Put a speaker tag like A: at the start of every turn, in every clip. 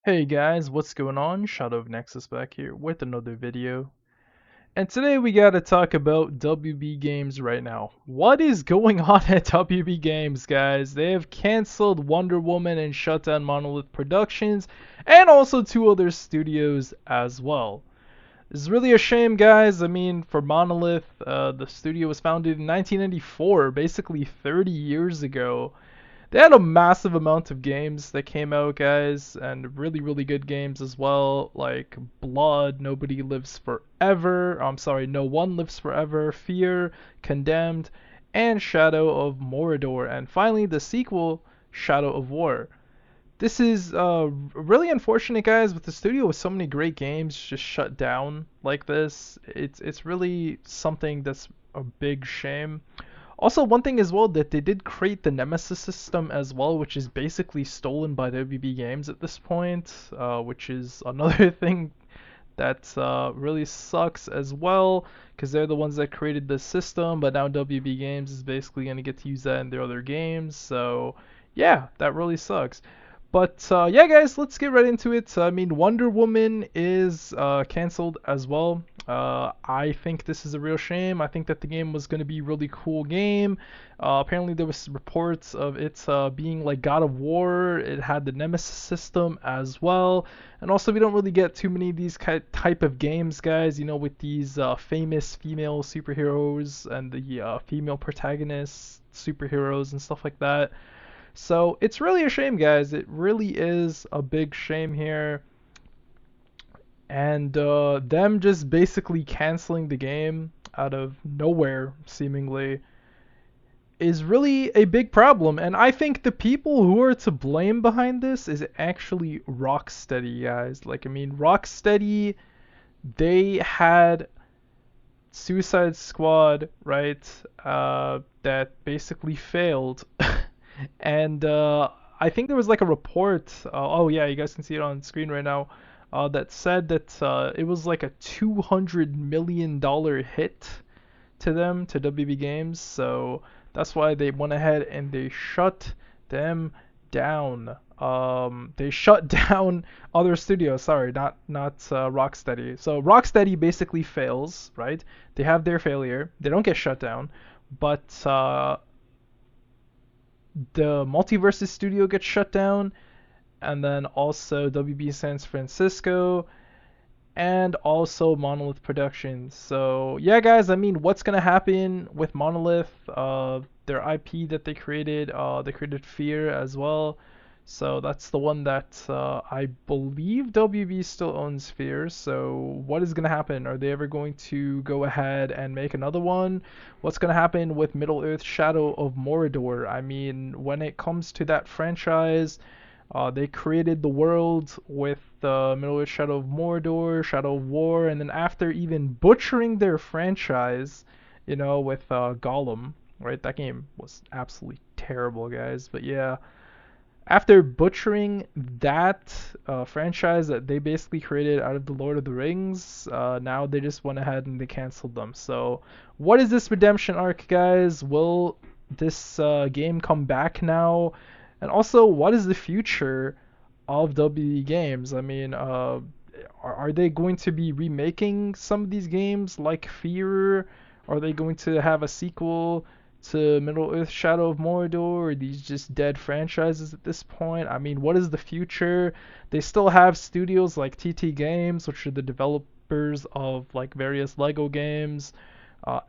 A: Hey guys, what's going on? Shadow of Nexus back here with another video. And today we gotta talk about WB Games right now. What is going on at WB Games, guys? They have canceled Wonder Woman and shut down Monolith Productions, and also two other studios as well. It's really a shame, guys. I mean, for Monolith, the studio was founded in 1994, basically 30 years ago. They had a massive amount of games that came out, guys, and really, really good games as well, like Blood, Nobody Lives Forever, I'm sorry, No One Lives Forever, Fear, Condemned, and Shadow of Mordor, and finally the sequel, Shadow of War. This is really unfortunate, guys, with the studio with so many great games just shut down like this. It's really something that's a big shame. Also, one thing as well that they did create the Nemesis system as well, which is basically stolen by WB Games at this point, which is another thing that really sucks as well, because they're the ones that created the system, but now WB Games is basically going to get to use that in their other games. So, yeah, that really sucks. But yeah, guys, let's get right into it. I mean, Wonder Woman is canceled as well. I think this is a real shame. I think that the game was going to be a really cool game. Apparently, there was reports of it being like God of War. It had the Nemesis system as well. And also, we don't really get too many of these type of games, guys. You know, with these famous female superheroes and the female protagonists, superheroes, and stuff like that. So it's really a shame, guys. It really is a big shame here. And them just basically canceling the game out of nowhere, seemingly, is really a big problem. And I think the people who are to blame behind this is actually Rocksteady, guys. Like, I mean, Rocksteady, they had Suicide Squad, right? That basically failed. And I think there was like a report. Oh yeah, you guys can see it on screen right now. That said that it was like a $200 million hit to them, to WB Games. So that's why they went ahead and they shut them down. They shut down other studios. Sorry, not Rocksteady. So Rocksteady basically fails, right? They have their failure. They don't get shut down, but the Multiverses studio gets shut down, and then also WB San Francisco, and also Monolith Productions. So yeah, guys, I mean, what's gonna happen with Monolith? Their IP that they created Fear as well. So that's the one that I believe WB still owns Fear. So what is gonna happen? Are they ever going to go ahead and make another one? What's gonna happen with Middle Earth Shadow of Mordor? I mean, when it comes to that franchise, they created the world with Middle Earth Shadow of Mordor, Shadow of War, and then after even butchering their franchise, you know, with Gollum, right? That game was absolutely terrible, guys. But yeah, after butchering that franchise that they basically created out of the Lord of the Rings, now they just went ahead and they canceled them. So, what is this redemption arc, guys? Will this game come back now? And also, what is the future of WB Games? I mean, are they going to be remaking some of these games like Fear? Are they going to have a sequel to Middle Earth Shadow of Mordor? Are these just dead franchises at this point? I mean, what is the future? They still have studios like TT Games, which are the developers of like various Lego games.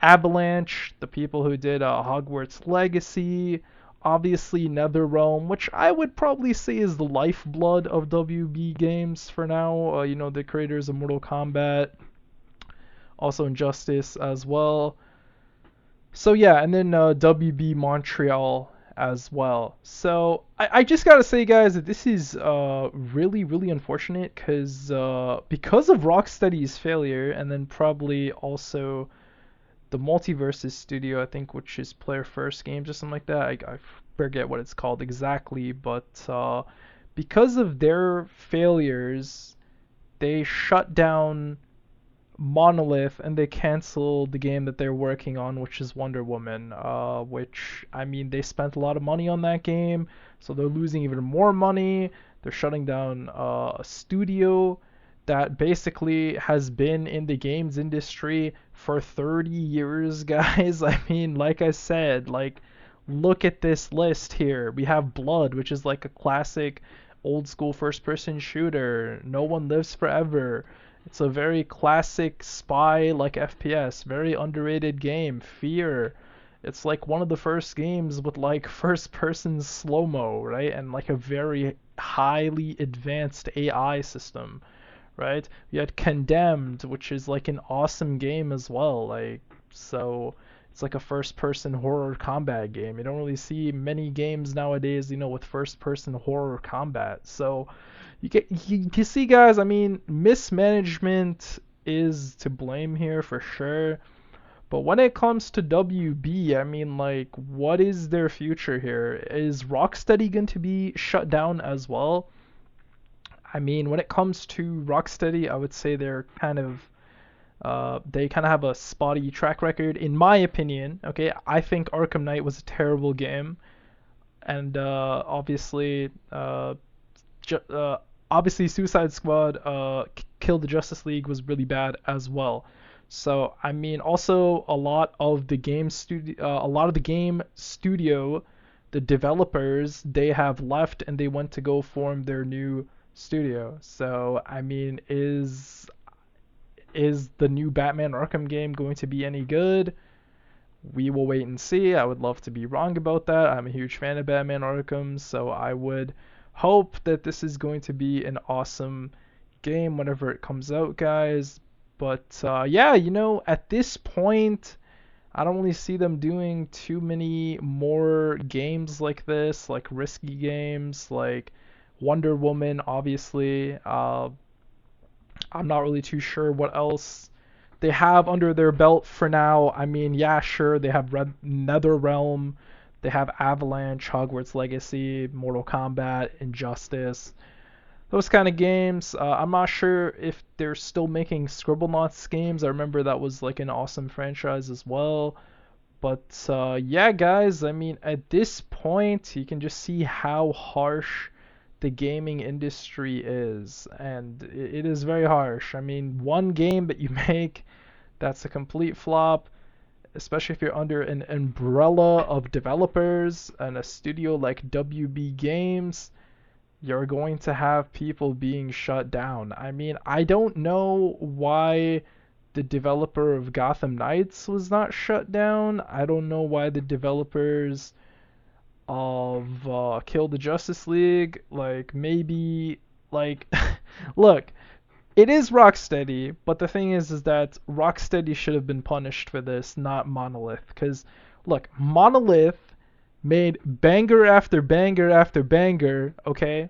A: Avalanche, the people who did Hogwarts Legacy, obviously NetherRealm, which I would probably say is the lifeblood of WB Games for now. You know, the creators of Mortal Kombat, also Injustice as well. So yeah, and then WB Montreal as well. So I just gotta say, guys, that this is really really unfortunate because of Rocksteady's failure, and then probably also the Multiverses studio, I think, which is Player First Games or something like that. I forget what it's called exactly, but because of their failures, they shut down Monolith and they canceled the game that they're working on, which is Wonder Woman. Which, I mean, they spent a lot of money on that game, so they're losing even more money. They're shutting down a studio that basically has been in the games industry for 30 years, guys. I mean, like I said, like look at this list here. We have Blood, which is like a classic old school first person shooter. No One Lives Forever. It's a very classic spy like FPS, very underrated game. Fear. It's like one of the first games with like first person slow-mo, right? And like a very highly advanced AI system, right? You had Condemned, which is like an awesome game as well. Like so it's like a first person horror combat game. You don't really see many games nowadays, with first person horror combat. So you see guys, I mean, mismanagement is to blame here for sure. But when it comes to WB, I mean, like, what is their future here? Is Rocksteady going to be shut down as well? I mean, when it comes to Rocksteady, I would say they kind of have a spotty track record, in my opinion. Okay, I think Arkham Knight was a terrible game, and ju- uh, obviously Suicide Squad, Kill the Justice League was really bad as well. So I mean, also a lot of the game studio, the developers, they have left and they went to go form their new studio. So I mean, is the new Batman Arkham game going to be any good? We will wait and see. I would love to be wrong about that. I'm a huge fan of Batman Arkham, so I would hope that this is going to be an awesome game whenever it comes out, guys. But yeah, at this point, I don't really see them doing too many more games like this, like risky games, like Wonder Woman, obviously. I'm not really too sure what else they have under their belt for now. I mean, yeah, sure, they have NetherRealm, they have Avalanche, Hogwarts Legacy, Mortal Kombat, Injustice, those kind of games. I'm not sure if they're still making Scribblenauts games. I remember that was like an awesome franchise as well. But yeah, guys, I mean, at this point, you can just see how harsh the gaming industry is, and it is very harsh. I mean, one game that you make that's a complete flop, especially if you're under an umbrella of developers and a studio like WB Games, you're going to have people being shut down. I mean, I don't know why the developer of Gotham Knights was not shut down. I don't know why the developers of Kill the Justice League, like maybe like look, it is Rocksteady, but the thing is that Rocksteady should have been punished for this, not Monolith. Because, look, Monolith made banger after banger after banger, okay?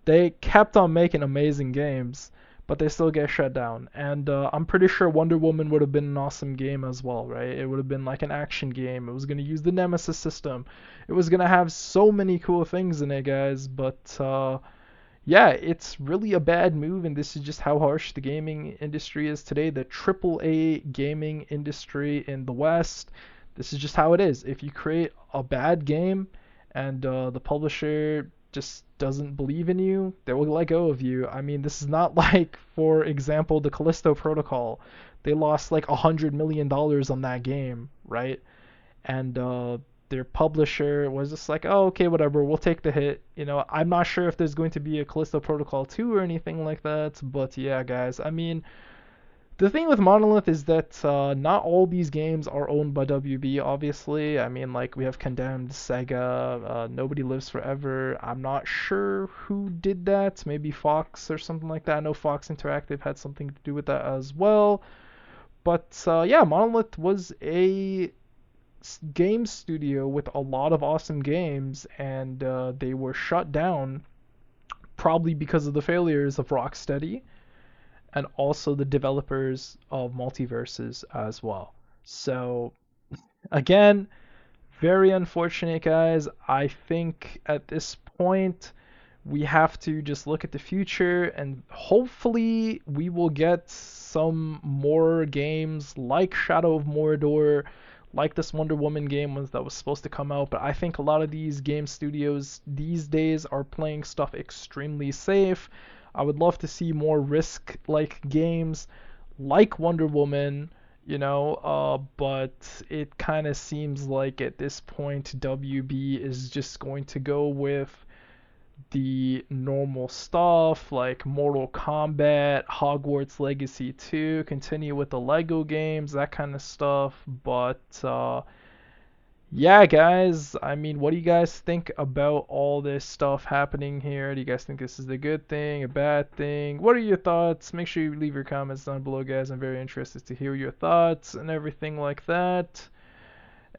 A: They kept on making amazing games, but they still get shut down. And I'm pretty sure Wonder Woman would have been an awesome game as well, right? It would have been like an action game. It was going to use the Nemesis system. It was going to have so many cool things in it, guys, but yeah, it's really a bad move, and this is just how harsh the gaming industry is today. The AAA gaming industry in the West, this is just how it is. If you create a bad game and the publisher just doesn't believe in you, they will let go of you. I mean, this is not like, for example, the Callisto Protocol. They lost like $100 million on that game, right? And their publisher was just like, oh, okay, whatever, we'll take the hit. I'm not sure if there's going to be a Callisto Protocol 2 or anything like that, but yeah, guys, I mean, the thing with Monolith is that not all these games are owned by WB, obviously. I mean, like, we have Condemned, Sega, Nobody Lives Forever. I'm not sure who did that. Maybe Fox or something like that. I know Fox Interactive had something to do with that as well. But yeah, Monolith was a game studio with a lot of awesome games, and they were shut down probably because of the failures of Rocksteady and also the developers of Multiverses as well. So again, very unfortunate, guys. I think at this point we have to just look at the future, and hopefully we will get some more games like Shadow of Mordor, like this Wonder Woman game that was supposed to come out, but I think a lot of these game studios these days are playing stuff extremely safe. I would love to see more risk-like games like Wonder Woman, but it kind of seems like at this point WB is just going to go with the normal stuff like Mortal Kombat, Hogwarts Legacy 2, continue with the Lego games, that kind of stuff. But yeah, guys, I mean, what do you guys think about all this stuff happening here? Do you guys think this is a good thing, a bad thing? What are your thoughts? Make sure you leave your comments down below, guys. I'm very interested to hear your thoughts and everything like that.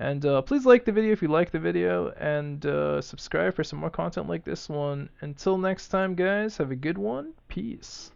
A: And please like the video if you like the video, and subscribe for some more content like this one. Until next time, guys, have a good one. Peace.